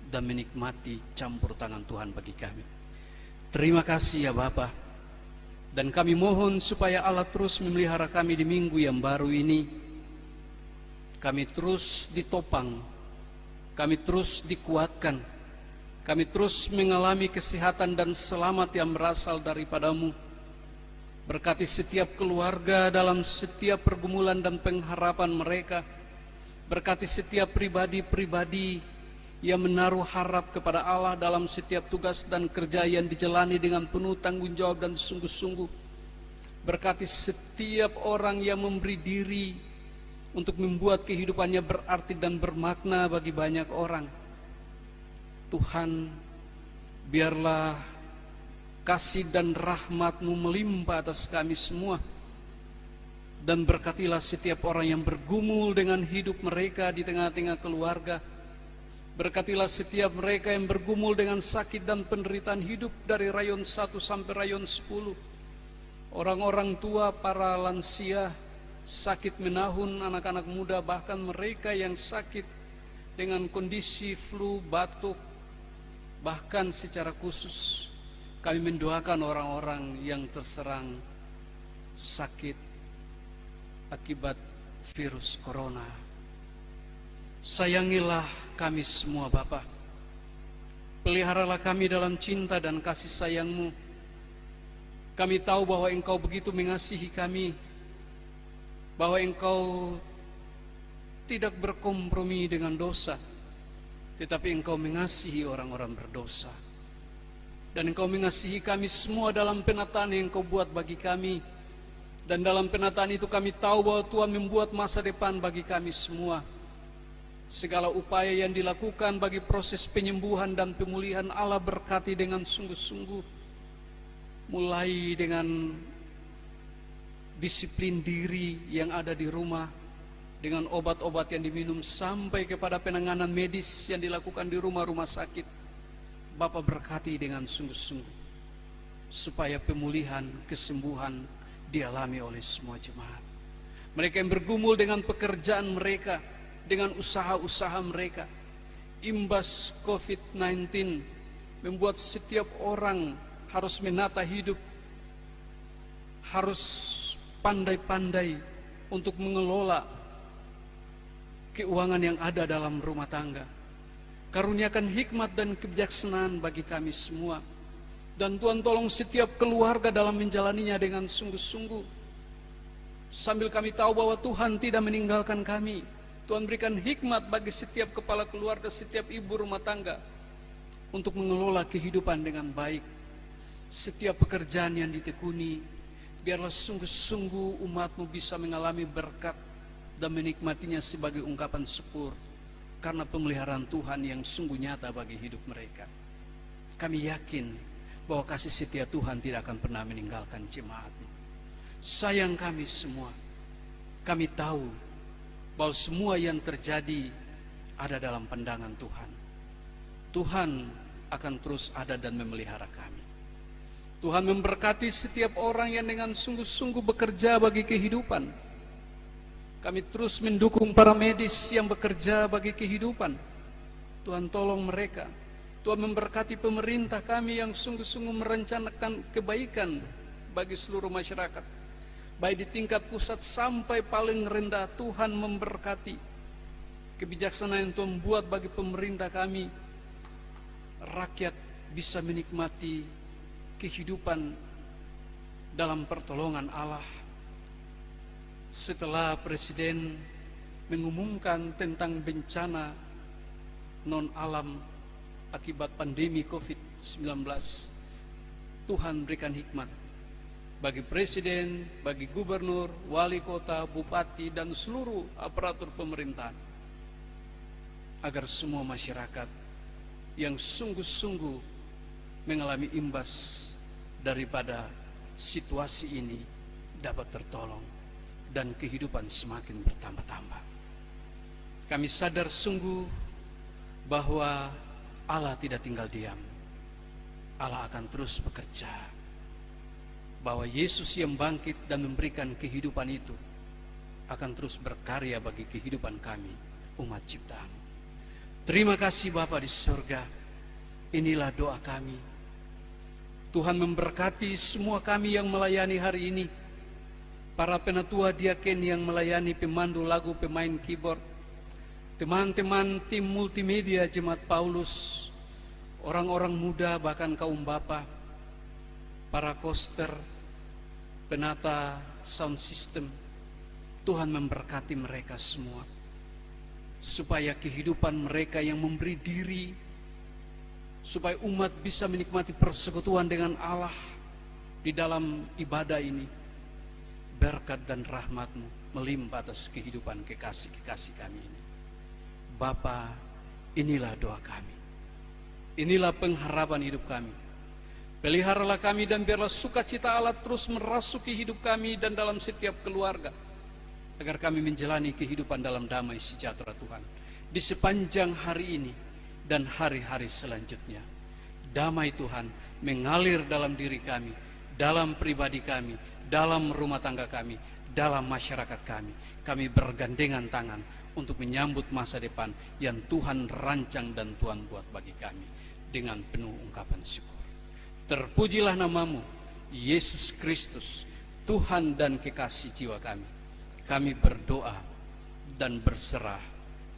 dan menikmati campur tangan Tuhan bagi kami. Terima kasih ya Bapa, dan kami mohon supaya Allah terus memelihara kami di minggu yang baru ini. Kami terus ditopang, kami terus dikuatkan, kami terus mengalami kesehatan dan selamat yang berasal daripadamu. Berkati setiap keluarga dalam setiap pergumulan dan pengharapan mereka. Berkati setiap pribadi-pribadi yang menaruh harap kepada Allah dalam setiap tugas dan kerja yang dijalani dengan penuh tanggung jawab dan sungguh-sungguh. Berkati setiap orang yang memberi diri untuk membuat kehidupannya berarti dan bermakna bagi banyak orang. Tuhan, biarlah kasih dan rahmat-Mu melimpah atas kami semua. Dan berkatilah setiap orang yang bergumul dengan hidup mereka di tengah-tengah keluarga. Berkatilah setiap mereka yang bergumul dengan sakit dan penderitaan hidup dari rayon 1 sampai rayon 10. Orang-orang tua, para lansia, sakit menahun, anak-anak muda, bahkan mereka yang sakit dengan kondisi flu, batuk, bahkan secara khusus kami mendoakan orang-orang yang terserang sakit akibat virus corona. Sayangilah kami semua Bapa. Peliharalah kami dalam cinta dan kasih sayang-Mu. Kami tahu bahwa Engkau begitu mengasihi kami, bahwa Engkau tidak berkompromi dengan dosa, tetapi Engkau mengasihi orang-orang berdosa. Dan Engkau mengasihi kami semua dalam penataan yang Engkau buat bagi kami. Dan dalam penataan itu kami tahu bahwa Tuhan membuat masa depan bagi kami semua. Segala upaya yang dilakukan bagi proses penyembuhan dan pemulihan Allah berkati dengan sungguh-sungguh. Mulai dengan disiplin diri yang ada di rumah, dengan obat-obat yang diminum, sampai kepada penanganan medis yang dilakukan di rumah-rumah sakit. Bapa berkati dengan sungguh-sungguh, supaya pemulihan, kesembuhan dialami oleh semua jemaat. Mereka yang bergumul dengan pekerjaan mereka, dengan usaha-usaha mereka. Imbas COVID-19 membuat setiap orang harus menata hidup, harus pandai-pandai untuk mengelola keuangan yang ada dalam rumah tangga. Karuniakan hikmat dan kebijaksanaan bagi kami semua. Dan Tuhan tolong setiap keluarga dalam menjalaninya dengan sungguh-sungguh. Sambil kami tahu bahwa Tuhan tidak meninggalkan kami. Tuhan berikan hikmat bagi setiap kepala keluarga, setiap ibu rumah tangga, untuk mengelola kehidupan dengan baik. Setiap pekerjaan yang ditekuni, biarlah sungguh-sungguh umat-Mu bisa mengalami berkat dan menikmatinya sebagai ungkapan syukur karena pemeliharaan Tuhan yang sungguh nyata bagi hidup mereka. Kami yakin bahwa kasih setia Tuhan tidak akan pernah meninggalkan jemaat-Mu. Sayang kami semua, kami tahu bahwa semua yang terjadi ada dalam pandangan Tuhan. Tuhan akan terus ada dan memelihara kami. Tuhan memberkati setiap orang yang dengan sungguh-sungguh bekerja bagi kehidupan. Kami terus mendukung para medis yang bekerja bagi kehidupan. Tuhan tolong mereka. Tuhan memberkati pemerintah kami yang sungguh-sungguh merencanakan kebaikan bagi seluruh masyarakat. Baik di tingkat pusat sampai paling rendah, Tuhan memberkati kebijaksanaan yang Tuhan buat bagi pemerintah kami. Rakyat bisa menikmati kehidupan dalam pertolongan Allah. Setelah Presiden mengumumkan tentang bencana non-alam akibat pandemi COVID-19, Tuhan berikan hikmat bagi Presiden, bagi Gubernur, Wali Kota, Bupati, dan seluruh aparatur pemerintahan, agar semua masyarakat yang sungguh-sungguh mengalami imbas daripada situasi ini dapat tertolong dan kehidupan semakin bertambah-tambah. Kami sadar sungguh bahwa Allah tidak tinggal diam. Allah akan terus bekerja bahwa Yesus yang bangkit dan memberikan kehidupan itu akan terus berkarya bagi kehidupan kami, umat ciptaan. Terima kasih Bapa di surga. Inilah doa kami. Tuhan memberkati semua kami yang melayani hari ini, para penatua diaken yang melayani, pemandu lagu, pemain keyboard, teman-teman tim multimedia Jemaat Paulus, orang-orang muda, bahkan kaum bapa, para koster, penata sound system. Tuhan memberkati mereka semua, supaya kehidupan mereka yang memberi diri, supaya umat bisa menikmati persekutuan dengan Allah di dalam ibadah ini. Berkat dan rahmat-Mu melimpah atas kehidupan kekasih-kekasih kami ini. Bapa, inilah doa kami. Inilah pengharapan hidup kami. Peliharalah kami dan biarlah sukacita Allah terus merasuki hidup kami dan dalam setiap keluarga, agar kami menjalani kehidupan dalam damai sejahtera Tuhan di sepanjang hari ini dan hari-hari selanjutnya. Damai Tuhan mengalir dalam diri kami, dalam pribadi kami, dalam rumah tangga kami, dalam masyarakat kami. Kami bergandengan tangan untuk menyambut masa depan yang Tuhan rancang dan Tuhan buat bagi kami dengan penuh ungkapan syukur. Terpujilah nama-Mu, Yesus Kristus, Tuhan dan kekasih jiwa kami. Kami berdoa dan berserah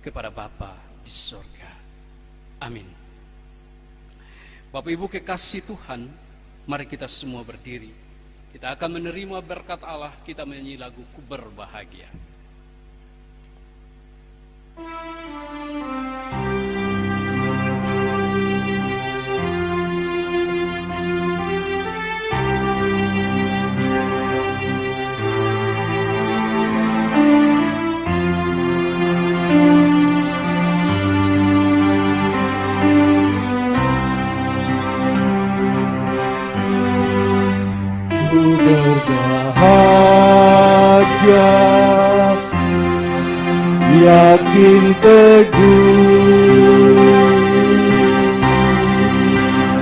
kepada Bapa di surga. Amin. Bapak Ibu kekasih Tuhan, mari kita semua berdiri. Kita akan menerima berkat Allah. Kita menyanyi lagu Ku Berbahagia. Berbahagia, yakin teguh,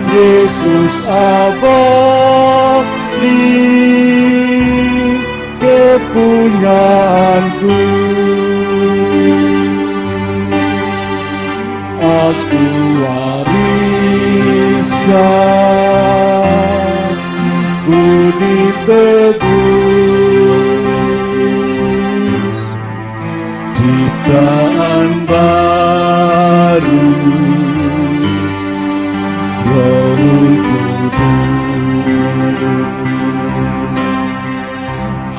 Yesus abadi kepunyaanku. Aku warisnya budi teguh, ciptaan baru, Roh Kudus.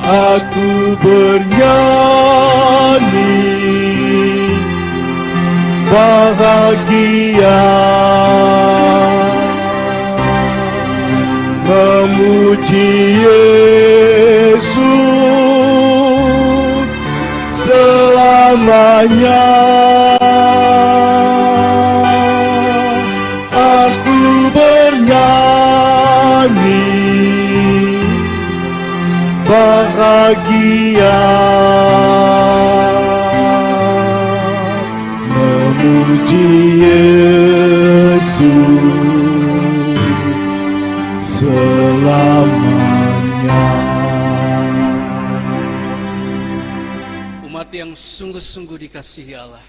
Aku bernyanyi bahagia, memuji Yesus selamanya. Aku bernyanyi bahagia, memuji Yesus selamanya. Umat yang sungguh-sungguh dikasihi Allah,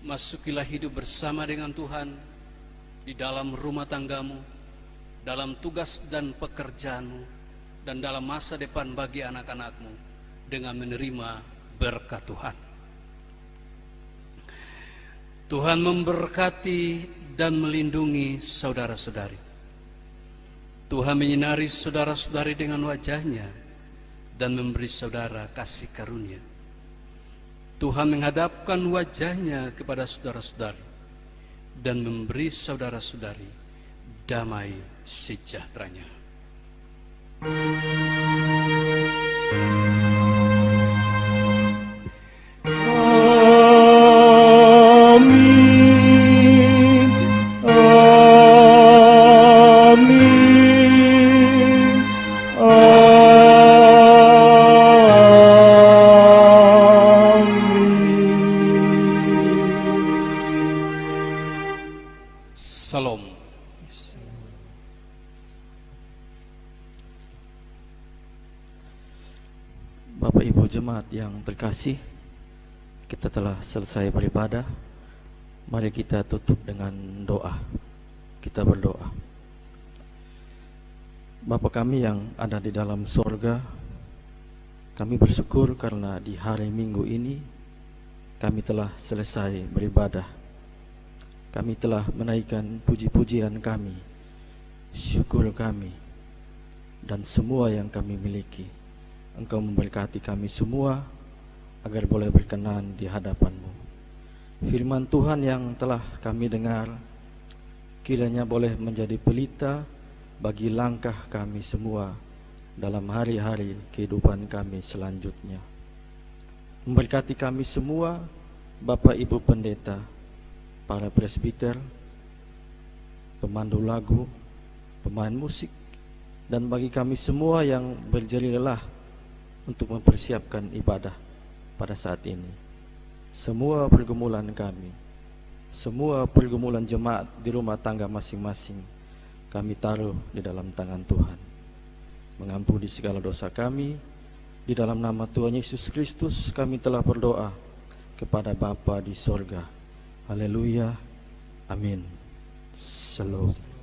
masukilah hidup bersama dengan Tuhan di dalam rumah tanggamu, dalam tugas dan pekerjaanmu, dan dalam masa depan bagi anak-anakmu dengan menerima berkat Tuhan. Tuhan memberkati dan melindungi saudara-saudari. Tuhan menyinari saudara-saudari dengan wajah-Nya dan memberi saudara kasih karunia. Tuhan menghadapkan wajah-Nya kepada saudara-saudari dan memberi saudara-saudari damai sejahtera-Nya. Amin, amin, amin. Salam. Bapak Ibu jemaat yang terkasih, kita telah selesai beribadah. Mari kita tutup dengan doa. Kita berdoa. Bapa kami yang ada di dalam sorga, kami bersyukur karena di hari Minggu ini kami telah selesai beribadah. Kami telah menaikkan puji-pujian kami, syukur kami, dan semua yang kami miliki. Engkau memberkati kami semua agar boleh berkenan di hadapan-Mu. Firman Tuhan yang telah kami dengar kiranya boleh menjadi pelita bagi langkah kami semua dalam hari-hari kehidupan kami selanjutnya. Memberkati kami semua, Bapak Ibu Pendeta, para presbiter, pemandu lagu, pemain musik, dan bagi kami semua yang berjeri lelah untuk mempersiapkan ibadah pada saat ini. Semua pergumulan kami, semua pergumulan jemaat di rumah tangga masing-masing, kami taruh di dalam tangan Tuhan. Mengampuni segala dosa kami, di dalam nama Tuhan Yesus Kristus kami telah berdoa kepada Bapa di sorga. Haleluya, amin. Shalom.